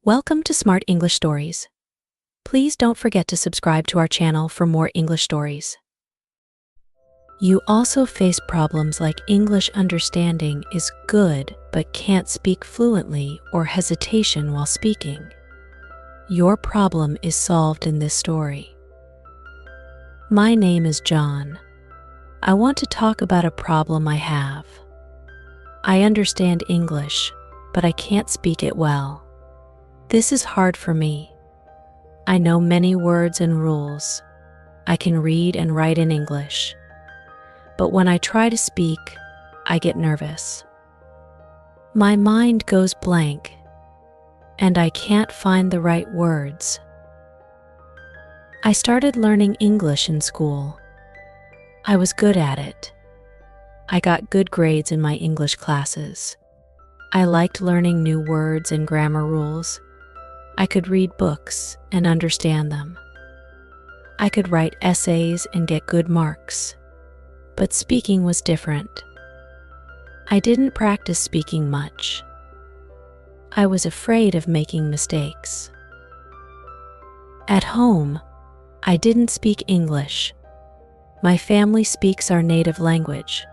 Welcome to Smart English Stories. Please don't forget to subscribe to our channel for more English stories. You also face problems like English understanding is good but can't speak fluently or hesitation while speaking. Your problem is solved in this story. My name is John. I want to talk about a problem I have. I understand English, but I can't speak it well. This is hard for me. I know many words and rules. I can read and write in English. But when I try to speak, I get nervous. My mind goes blank, and I can't find the right words. I started learning English in school. I was good at it. I got good grades in my English classes. I liked learning new words and grammar rules. I could read books and understand them. I could write essays and get good marks. But speaking was different. I didn't practice speaking much. I was afraid of making mistakes. At home, I didn't speak English. My family speaks our native language.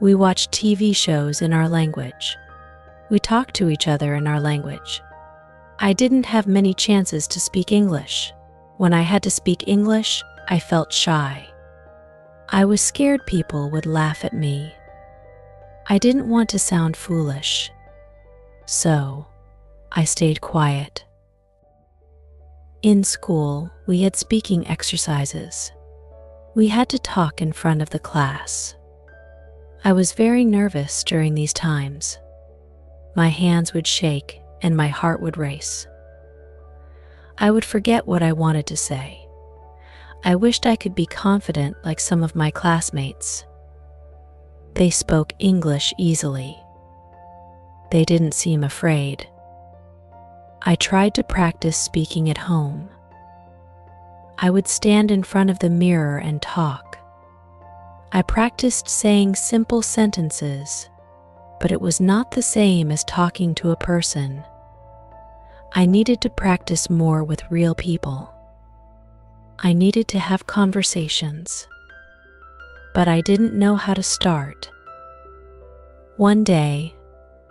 We watch TV shows in our language. We talk to each other in our language. I didn't have many chances to speak English. When I had to speak English, I felt shy. I was scared people would laugh at me. I didn't want to sound foolish. So, I stayed quiet. In school, we had speaking exercises. We had to talk in front of the class. I was very nervous during these times. My hands would shake and my heart would race. I would forget what I wanted to say. I wished I could be confident like some of my classmates. They spoke English easily. They didn't seem afraid. I tried to practice speaking at home. I would stand in front of the mirror and talk. I practiced saying simple sentences, but it was not the same as talking to a person. I needed to practice more with real people. I needed to have conversations, but I didn't know how to start. One day,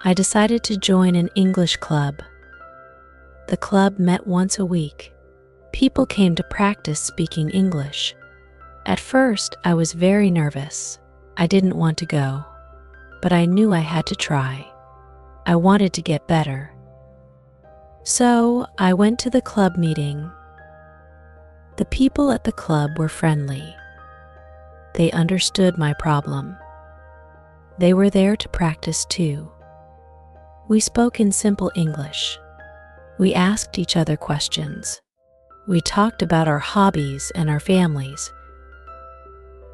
I decided to join an English club. The club met once a week. People came to practice speaking English. At first, I was very nervous. I didn't want to go, but I knew I had to try. I wanted to get better. So, I went to the club meeting. The people at the club were friendly. They understood my problem. They were there to practice too. We spoke in simple English. We asked each other questions. We talked about our hobbies and our families.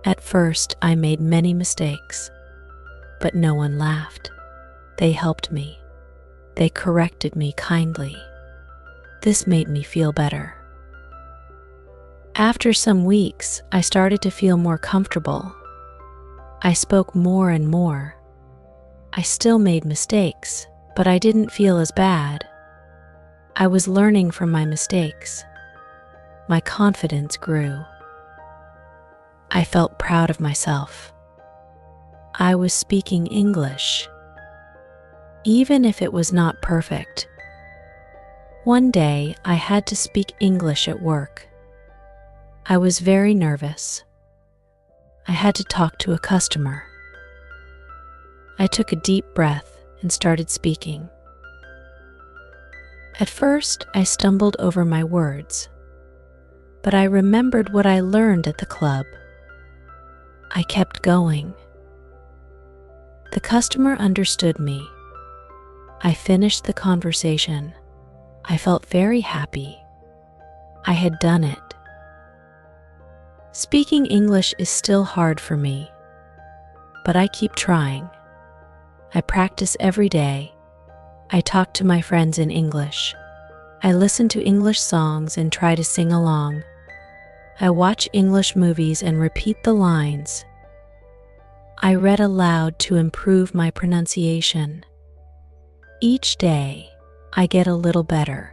At first, I made many mistakes, but no one laughed. They helped me. They corrected me kindly. This made me feel better. After some weeks, I started to feel more comfortable. I spoke more and more. I still made mistakes, but I didn't feel as bad. I was learning from my mistakes. My confidence grew. I felt proud of myself. I was speaking English, even if it was not perfect. One day, I had to speak English at work. I was very nervous. I had to talk to a customer. I took a deep breath and started speaking. At first, I stumbled over my words, but I remembered what I learned at the club. I kept going. The customer understood me. I finished the conversation. I felt very happy. I had done it. Speaking English is still hard for me, but I keep trying. I practice every day. I talk to my friends in English. I listen to English songs and try to sing along. I watch English movies and repeat the lines. I read aloud to improve my pronunciation. Each day, I get a little better.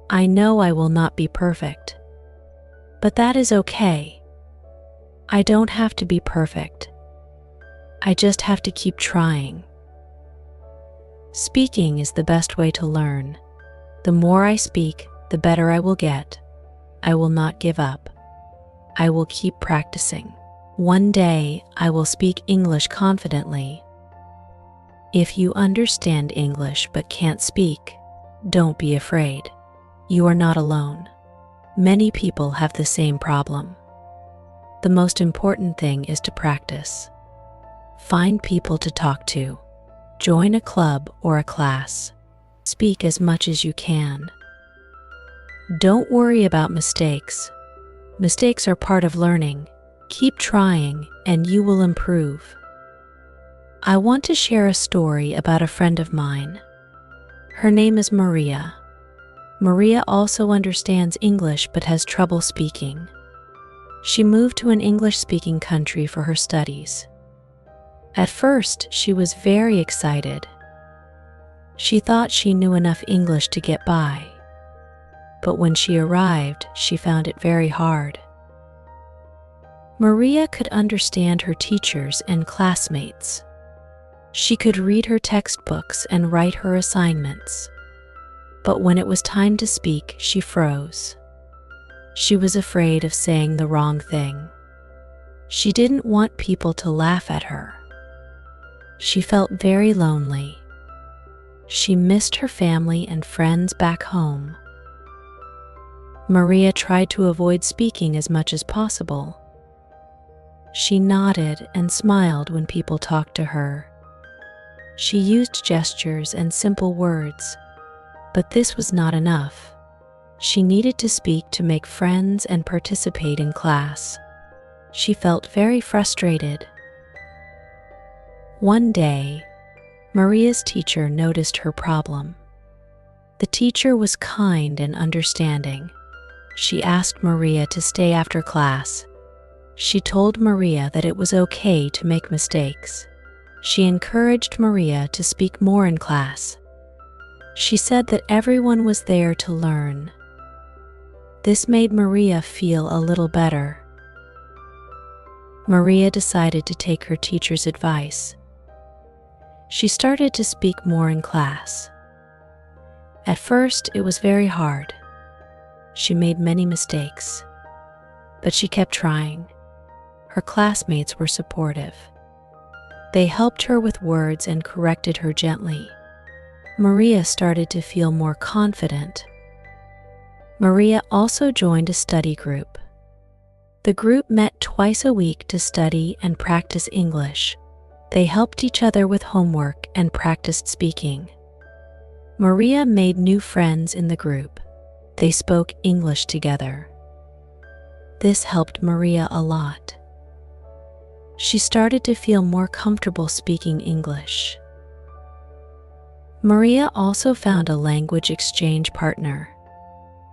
I know I will not be perfect, but that is okay. I don't have to be perfect. I just have to keep trying. Speaking is the best way to learn. The more I speak, the better I will get. I will not give up. I will keep practicing. One day, I will speak English confidently. If you understand English but can't speak, don't be afraid. You are not alone. Many people have the same problem. The most important thing is to practice. Find people to talk to. Join a club or a class. Speak as much as you can. Don't worry about mistakes. Mistakes are part of learning. Keep trying and you will improve. I want to share a story about a friend of mine. Her name is Maria. Maria also understands English but has trouble speaking. She moved to an English-speaking country for her studies. At first, she was very excited. She thought she knew enough English to get by. But when she arrived, she found it very hard. Maria could understand her teachers and classmates. She could read her textbooks and write her assignments. But when it was time to speak, she froze. She was afraid of saying the wrong thing. She didn't want people to laugh at her. She felt very lonely. She missed her family and friends back home. Maria tried to avoid speaking as much as possible. She nodded and smiled when people talked to her. She used gestures and simple words, but this was not enough. She needed to speak to make friends and participate in class. She felt very frustrated. One day, Maria's teacher noticed her problem. The teacher was kind and understanding. She asked Maria to stay after class. She told Maria that it was okay to make mistakes. She encouraged Maria to speak more in class. She said that everyone was there to learn. This made Maria feel a little better. Maria decided to take her teacher's advice. She started to speak more in class. At first, it was very hard. She made many mistakes, but she kept trying. Her classmates were supportive. They helped her with words and corrected her gently. Maria started to feel more confident. Maria also joined a study group. The group met twice a week to study and practice English. They helped each other with homework and practiced speaking. Maria made new friends in the group. They spoke English together. This helped Maria a lot. She started to feel more comfortable speaking English. Maria also found a language exchange partner.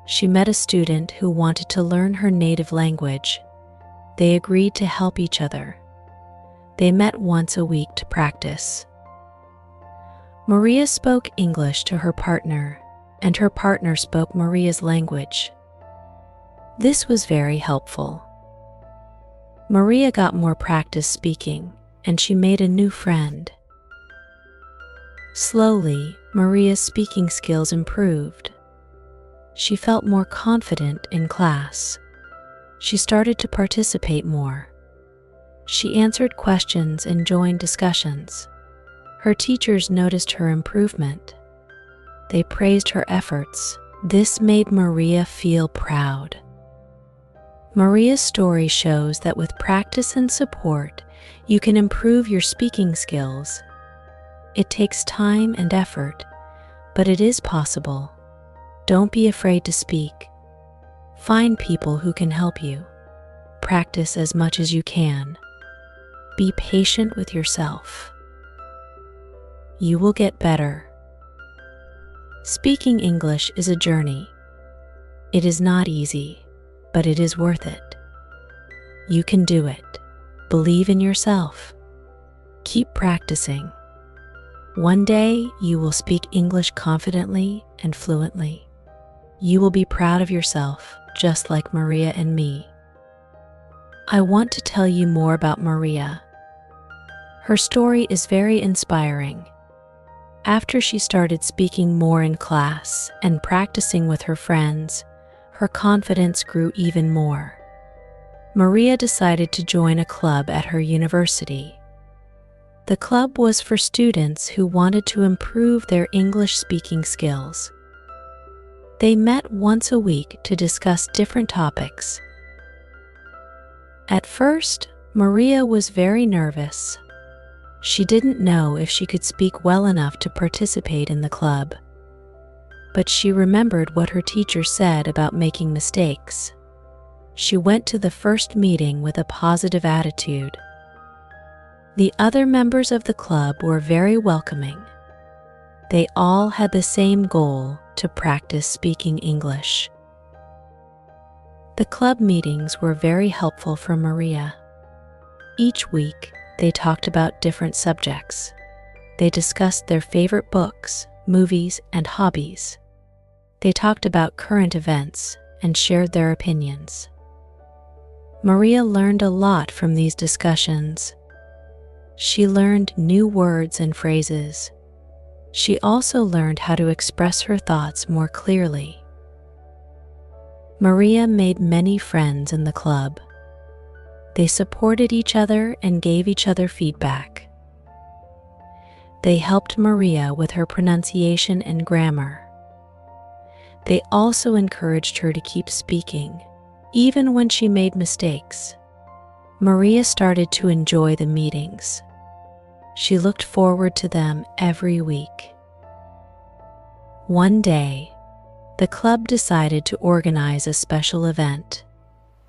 She met a student who wanted to learn her native language. They agreed to help each other. They met once a week to practice. Maria spoke English to her partner, and her partner spoke Maria's language. This was very helpful. Maria got more practice speaking, and she made a new friend. Slowly, Maria's speaking skills improved. She felt more confident in class. She started to participate more. She answered questions and joined discussions. Her teachers noticed her improvement. They praised her efforts. This made Maria feel proud. Maria's story shows that with practice and support, you can improve your speaking skills. It takes time and effort, but it is possible. Don't be afraid to speak. Find people who can help you. Practice as much as you can. Be patient with yourself. You will get better. Speaking English is a journey. It is not easy, but it is worth it. You can do it. Believe in yourself. Keep practicing. One day, you will speak English confidently and fluently. You will be proud of yourself, just like Maria and me. I want to tell you more about Maria. Her story is very inspiring. After she started speaking more in class and practicing with her friends, her confidence grew even more. Maria decided to join a club at her university. The club was for students who wanted to improve their English speaking skills. They met once a week to discuss different topics. At first, Maria was very nervous. She didn't know if she could speak well enough to participate in the club. But she remembered what her teacher said about making mistakes. She went to the first meeting with a positive attitude. The other members of the club were very welcoming. They all had the same goal, to practice speaking English. The club meetings were very helpful for Maria. Each week, they talked about different subjects. They discussed their favorite books, movies, and hobbies. They talked about current events and shared their opinions. Maria learned a lot from these discussions. She learned new words and phrases. She also learned how to express her thoughts more clearly. Maria made many friends in the club. They supported each other and gave each other feedback. They helped Maria with her pronunciation and grammar. They also encouraged her to keep speaking, even when she made mistakes. Maria started to enjoy the meetings. She looked forward to them every week. One day, the club decided to organize a special event.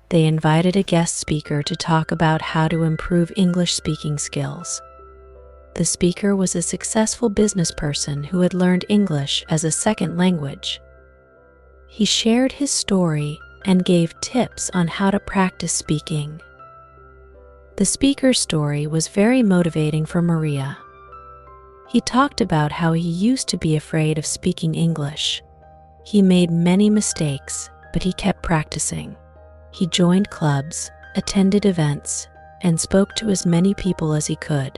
They invited a guest speaker to talk about how to improve English speaking skills. The speaker was a successful business person who had learned English as a second language. He shared his story and gave tips on how to practice speaking. The speaker's story was very motivating for Maria. He talked about how he used to be afraid of speaking English. He made many mistakes, but he kept practicing. He joined clubs, attended events, and spoke to as many people as he could.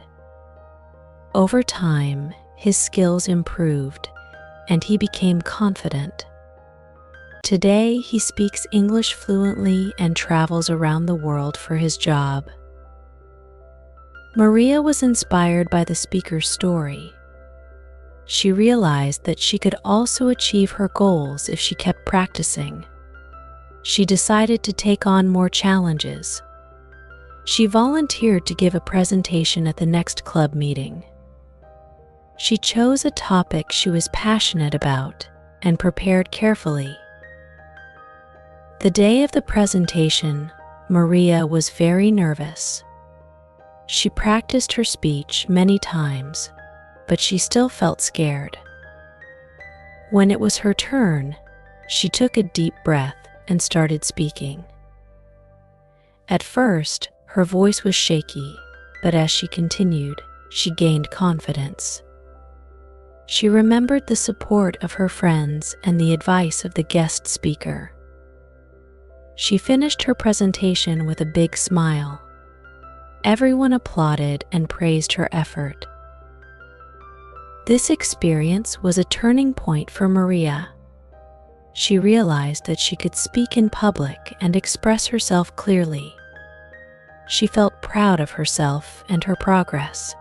Over time, his skills improved, and he became confident. Today, he speaks English fluently and travels around the world for his job. Maria was inspired by the speaker's story. She realized that she could also achieve her goals if she kept practicing. She decided to take on more challenges. She volunteered to give a presentation at the next club meeting. She chose a topic she was passionate about and prepared carefully. The day of the presentation, Maria was very nervous. She practiced her speech many times, but she still felt scared. When it was her turn, she took a deep breath and started speaking. At first, her voice was shaky, but as she continued, she gained confidence. She remembered the support of her friends and the advice of the guest speaker. She finished her presentation with a big smile. Everyone applauded and praised her effort. This experience was a turning point for Maria. She realized that she could speak in public and express herself clearly. She felt proud of herself and her progress.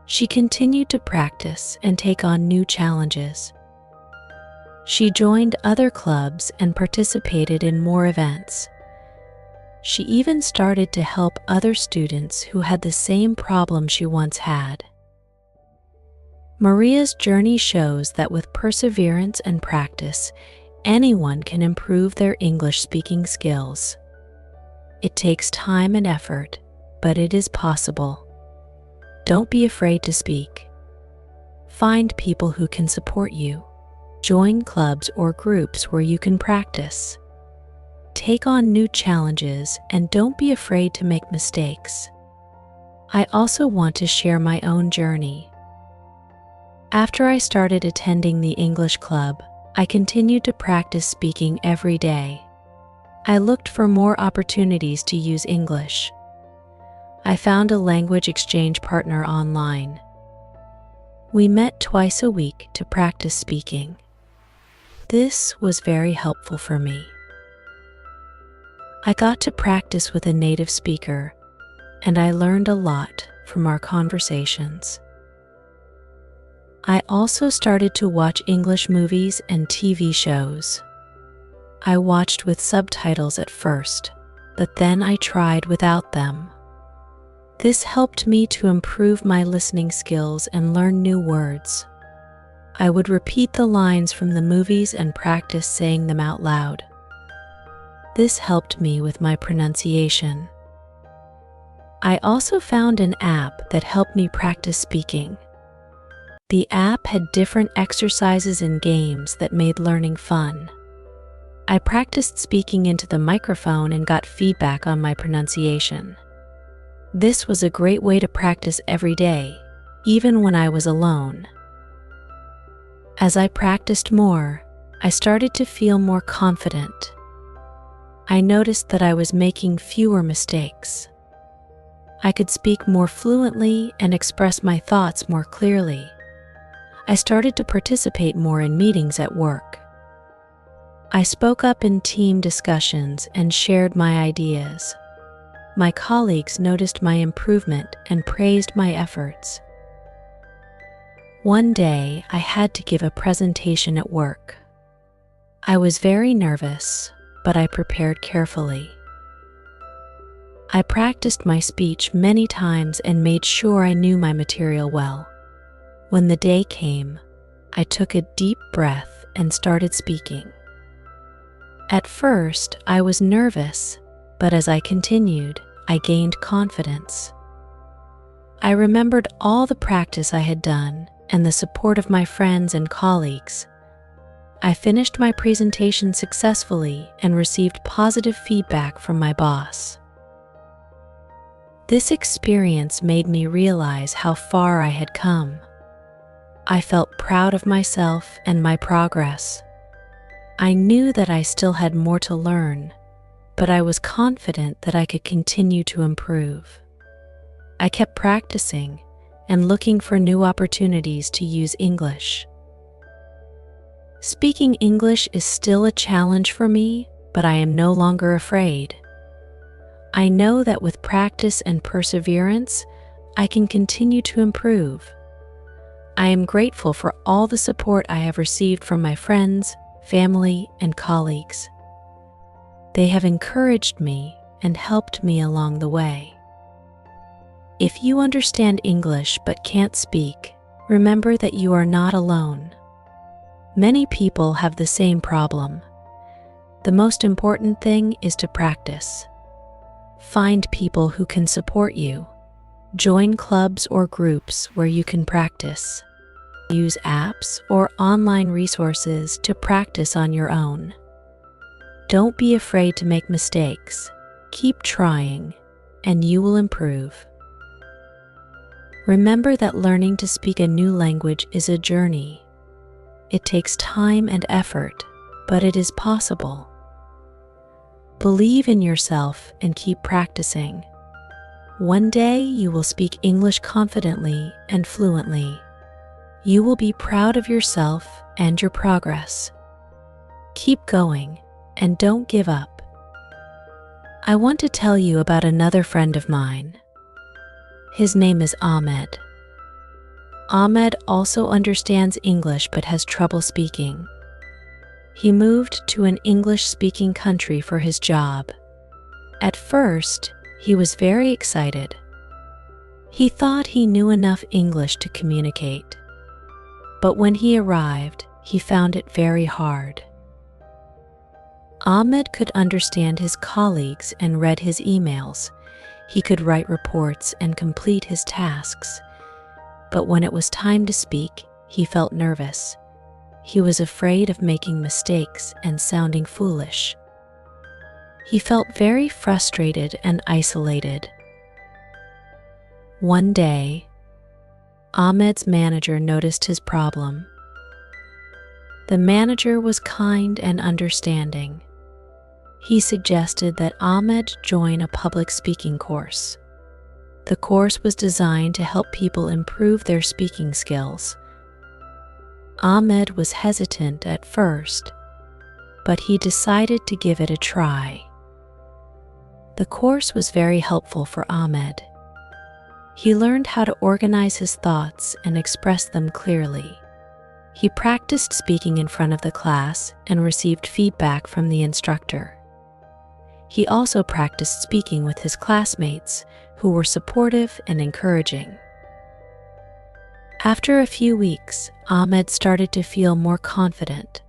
She continued to practice and take on new challenges. She joined other clubs and participated in more events. She even started to help other students who had the same problem she once had. Maria's journey shows that with perseverance and practice, anyone can improve their English speaking skills. It takes time and effort, but it is possible. Don't be afraid to speak. Find people who can support you. Join clubs or groups where you can practice. Take on new challenges and don't be afraid to make mistakes. I also want to share my own journey. After I started attending the English club, I continued to practice speaking every day. I looked for more opportunities to use English. I found a language exchange partner online. We met twice a week to practice speaking. This was very helpful for me. I got to practice with a native speaker, and I learned a lot from our conversations. I also started to watch English movies and TV shows. I watched with subtitles at first, but then I tried without them. This helped me to improve my listening skills and learn new words. I would repeat the lines from the movies and practice saying them out loud. This helped me with my pronunciation. I also found an app that helped me practice speaking. The app had different exercises and games that made learning fun. I practiced speaking into the microphone and got feedback on my pronunciation. This was a great way to practice every day, even when I was alone. As I practiced more, I started to feel more confident. I noticed that I was making fewer mistakes. I could speak more fluently and express my thoughts more clearly. I started to participate more in meetings at work. I spoke up in team discussions and shared my ideas. My colleagues noticed my improvement and praised my efforts. One day, I had to give a presentation at work. I was very nervous, but I prepared carefully. I practiced my speech many times and made sure I knew my material well. When the day came, I took a deep breath and started speaking. At first, I was nervous, but as I continued, I gained confidence. I remembered all the practice I had done and the support of my friends and colleagues. I finished my presentation successfully and received positive feedback from my boss. This experience made me realize how far I had come. I felt proud of myself and my progress. I knew that I still had more to learn, but I was confident that I could continue to improve. I kept practicing and looking for new opportunities to use English. Speaking English is still a challenge for me, but I am no longer afraid. I know that with practice and perseverance, I can continue to improve. I am grateful for all the support I have received from my friends, family, and colleagues. They have encouraged me and helped me along the way. If you understand English but can't speak, remember that you are not alone. Many people have the same problem. The most important thing is to practice. Find people who can support you. Join clubs or groups where you can practice. Use apps or online resources to practice on your own. Don't be afraid to make mistakes. Keep trying, and you will improve. Remember that learning to speak a new language is a journey. It takes time and effort, but it is possible. Believe in yourself and keep practicing. One day you will speak English confidently and fluently. You will be proud of yourself and your progress. Keep going and don't give up. I want to tell you about another friend of mine. His name is Ahmed. Ahmed also understands English but has trouble speaking. He moved to an English-speaking country for his job. At first, he was very excited. He thought he knew enough English to communicate. But when he arrived, he found it very hard. Ahmed could understand his colleagues and read his emails. He could write reports and complete his tasks. But when it was time to speak, he felt nervous. He was afraid of making mistakes and sounding foolish. He felt very frustrated and isolated. One day, Ahmed's manager noticed his problem. The manager was kind and understanding. He suggested that Ahmed join a public speaking course. The course was designed to help people improve their speaking skills. Ahmed was hesitant at first, but he decided to give it a try. The course was very helpful for Ahmed. He learned how to organize his thoughts and express them clearly. He practiced speaking in front of the class and received feedback from the instructor. He also practiced speaking with his classmates, who were supportive and encouraging. After a few weeks, Ahmed started to feel more confident.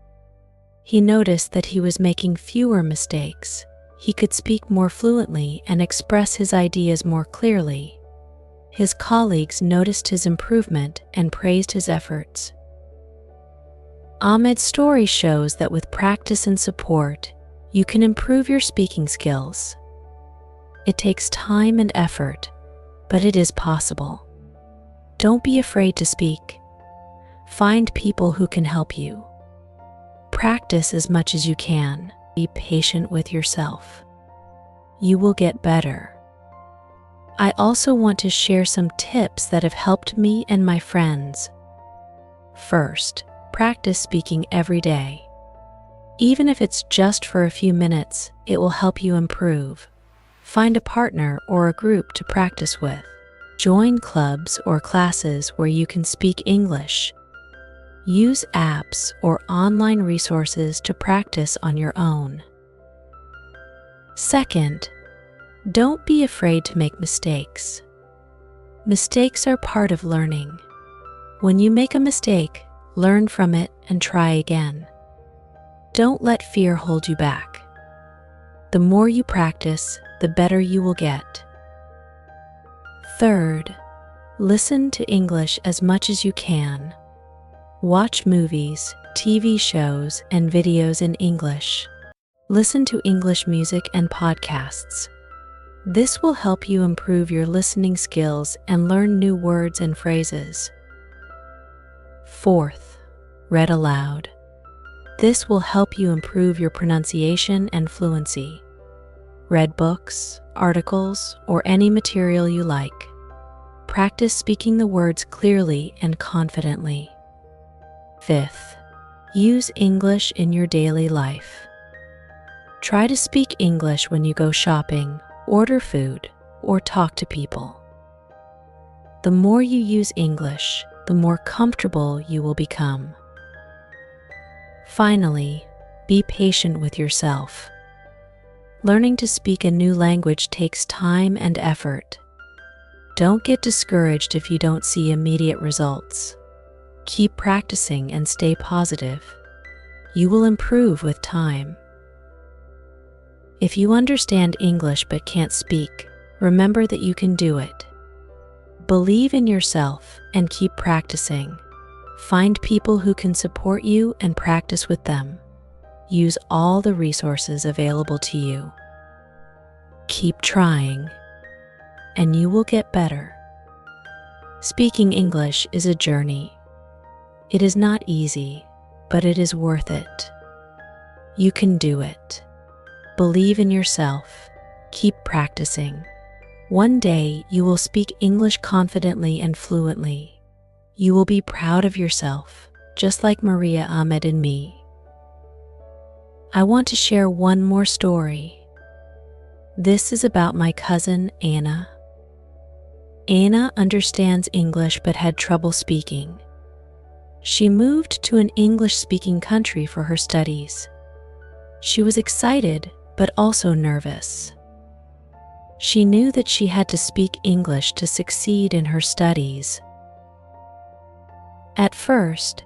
He noticed that he was making fewer mistakes. He could speak more fluently and express his ideas more clearly. His colleagues noticed his improvement and praised his efforts. Ahmed's story shows that with practice and support, you can improve your speaking skills. It takes time and effort, but it is possible. Don't be afraid to speak. Find people who can help you. Practice as much as you can. Be patient with yourself. You will get better. I also want to share some tips that have helped me and my friends. First, practice speaking every day. Even if it's just for a few minutes, it will help you improve. Find a partner or a group to practice with. Join clubs or classes where you can speak English. Use apps or online resources to practice on your own. Second, don't be afraid to make mistakes. Mistakes are part of learning. When you make a mistake, learn from it and try again. Don't let fear hold you back. The more you practice, the better you will get. Third, listen to English as much as you can. Watch movies, TV shows, and videos in English. Listen to English music and podcasts. This will help you improve your listening skills and learn new words and phrases. Fourth, read aloud. This will help you improve your pronunciation and fluency. Read books, articles, or any material you like. Practice speaking the words clearly and confidently. Fifth, use English in your daily life. Try to speak English when you go shopping, order food, or talk to people. The more you use English, the more comfortable you will become. Finally, be patient with yourself. Learning to speak a new language takes time and effort. Don't get discouraged if you don't see immediate results. Keep practicing and stay positive. You will improve with time. If you understand English but can't speak, remember that you can do it. Believe in yourself and keep practicing. Find people who can support you and practice with them. Use all the resources available to you. Keep trying, and you will get better. Speaking English is a journey. It is not easy, but it is worth it. You can do it. Believe in yourself. Keep practicing. One day you will speak English confidently and fluently. You will be proud of yourself, just like Maria, Ahmed, and me. I want to share one more story. This is about my cousin, Anna. Anna understands English but had trouble speaking. She moved to an English-speaking country for her studies. She was excited, but also nervous. She knew that she had to speak English to succeed in her studies. At first,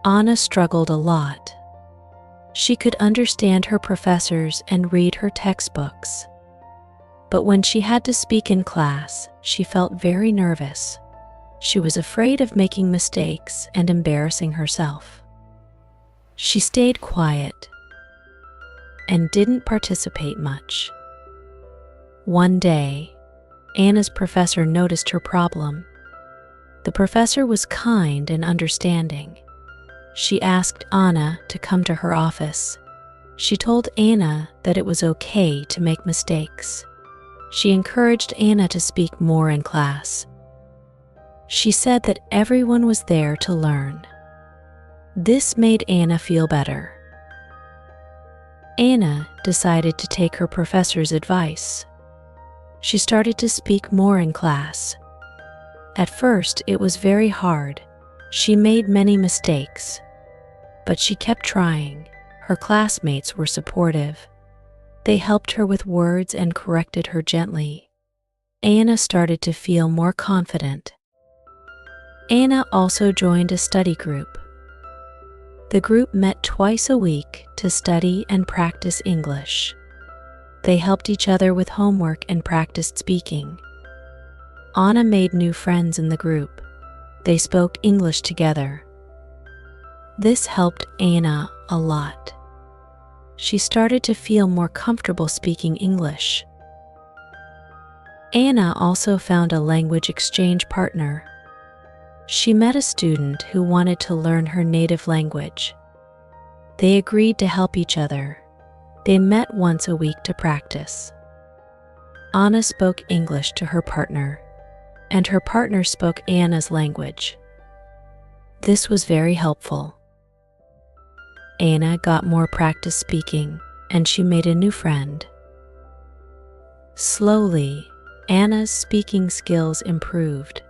Anna struggled a lot. She could understand her professors and read her textbooks. But when she had to speak in class, she felt very nervous. She was afraid of making mistakes and embarrassing herself. She stayed quiet and didn't participate much. One day, Anna's professor noticed her problem. The professor was kind and understanding. She asked Anna to come to her office. She told Anna that it was okay to make mistakes. She encouraged Anna to speak more in class. She said that everyone was there to learn. This made Anna feel better. Anna decided to take her professor's advice. She started to speak more in class. At first, it was very hard. She made many mistakes, but she kept trying. Her classmates were supportive. They helped her with words and corrected her gently. Anna started to feel more confident. Anna also joined a study group. The group met twice a week to study and practice English. They helped each other with homework and practiced speaking. Anna made new friends in the group. They spoke English together. This helped Anna a lot. She started to feel more comfortable speaking English. Anna also found a language exchange partner. She met a student who wanted to learn her native language. They agreed to help each other. They met once a week to practice. Anna spoke English to her partner, and her partner spoke Anna's language. This was very helpful. Anna got more practice speaking, and she made a new friend. Slowly, Anna's speaking skills improved.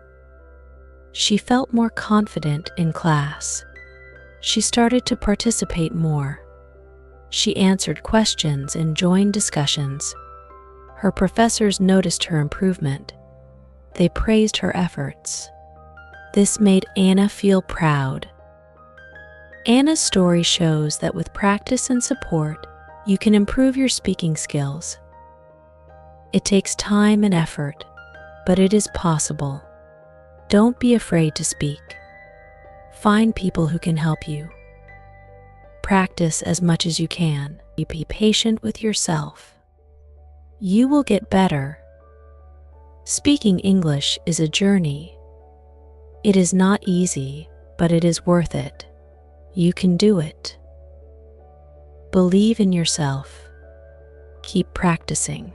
She felt more confident in class. She started to participate more. She answered questions and joined discussions. Her professors noticed her improvement. They praised her efforts. This made Anna feel proud. Anna's story shows that with practice and support, you can improve your speaking skills. It takes time and effort, but it is possible. Don't be afraid to speak. Find people who can help you. Practice as much as you can. Be patient with yourself. You will get better. Speaking English is a journey. It is not easy, but it is worth it. You can do it. Believe in yourself. Keep practicing.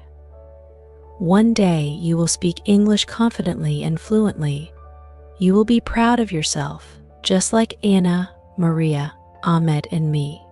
One day you will speak English confidently and fluently. You will be proud of yourself, just like Anna, Maria, Ahmed, and me.